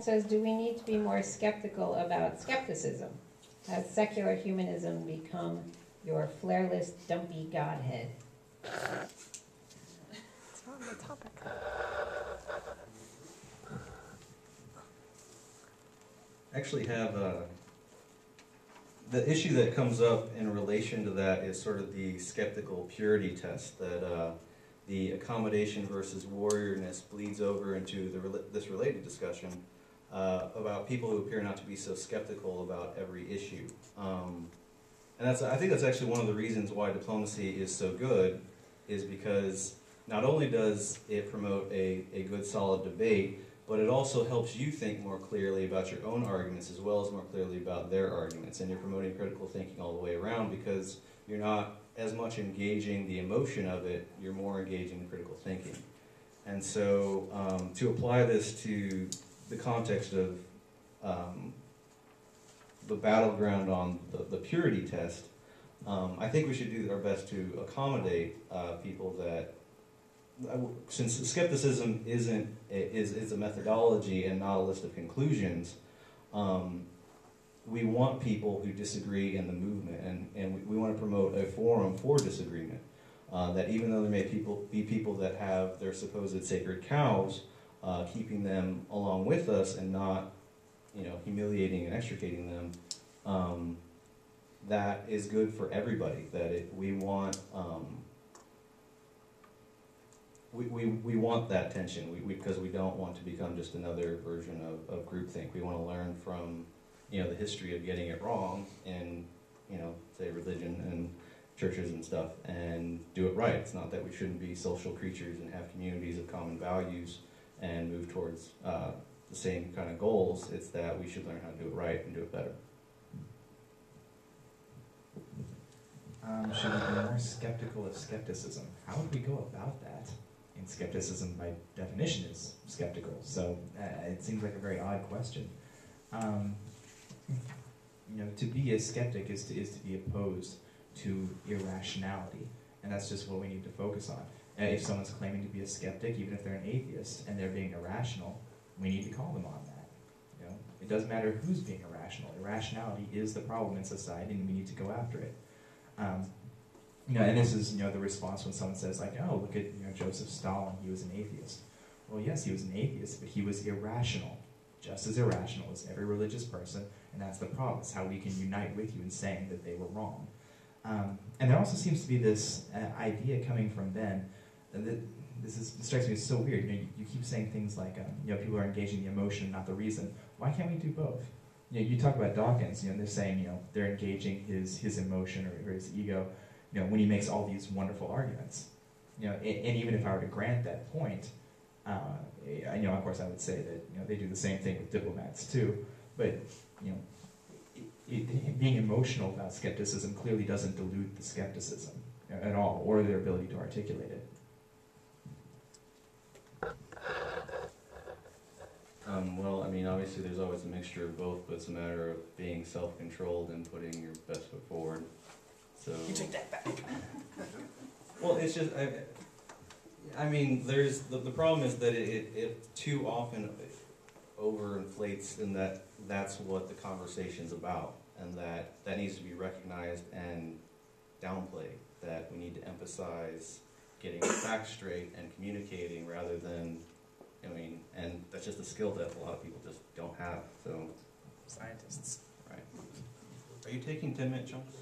says, do we need to be more skeptical about skepticism? Has secular humanism become your flareless, dumpy godhead? It's not on the topic. Actually have the issue that comes up in relation to that is sort of the skeptical purity test, that the accommodation versus warriorness bleeds over into this related discussion about people who appear not to be so skeptical about every issue. And I think that's actually one of the reasons why diplomacy is so good, is because not only does it promote a good solid debate, but it also helps you think more clearly about your own arguments as well as more clearly about their arguments. And you're promoting critical thinking all the way around because you're not as much engaging the emotion of it, you're more engaging the critical thinking. And so to apply this to the context of the battleground on the purity test, I think we should do our best to accommodate people that, since skepticism is a methodology and not a list of conclusions, we want people who disagree in the movement, and we want to promote a forum for disagreement. That even though there may be people that have their supposed sacred cows, keeping them along with us and not, humiliating and extricating them, that is good for everybody. That we want. We want that tension because we don't want to become just another version of groupthink. We want to learn from the history of getting it wrong in say religion and churches and stuff, and do it right. It's not that we shouldn't be social creatures and have communities of common values and move towards the same kind of goals. It's that we should learn how to do it right and do it better. Should we be more skeptical of skepticism? How would we go about that? And skepticism, by definition, is skeptical. So it seems like a very odd question. To be a skeptic is to be opposed to irrationality, and that's just what we need to focus on. If someone's claiming to be a skeptic, even if they're an atheist, and they're being irrational, we need to call them on that. It doesn't matter who's being irrational. Irrationality is the problem in society, and we need to go after it. And this is, the response when someone says, like, oh, look at, Joseph Stalin, he was an atheist. Well, yes, he was an atheist, but he was irrational, just as irrational as every religious person, and that's the problem. It's how we can unite with you in saying that they were wrong. And there also seems to be this idea coming from Ben, that this strikes me as so weird. You keep saying things like, people are engaging the emotion, not the reason. Why can't we do both? You talk about Dawkins, they're saying, they're engaging his emotion or his ego, when he makes all these wonderful arguments. And even if I were to grant that point, of course I would say that, they do the same thing with diplomats too, but, being emotional about skepticism clearly doesn't dilute the skepticism at all, or their ability to articulate it. Well, obviously there's always a mixture of both, but it's a matter of being self-controlled and putting your best foot forward. So You take that back. well, it's just, there's the problem is that it too often overinflates, in that that's what the conversation's about, and that needs to be recognized and downplayed. That we need to emphasize getting the facts straight and communicating rather than. And that's just a skill that a lot of people just don't have. So, Scientists. right? Are you taking 10-minute chunks?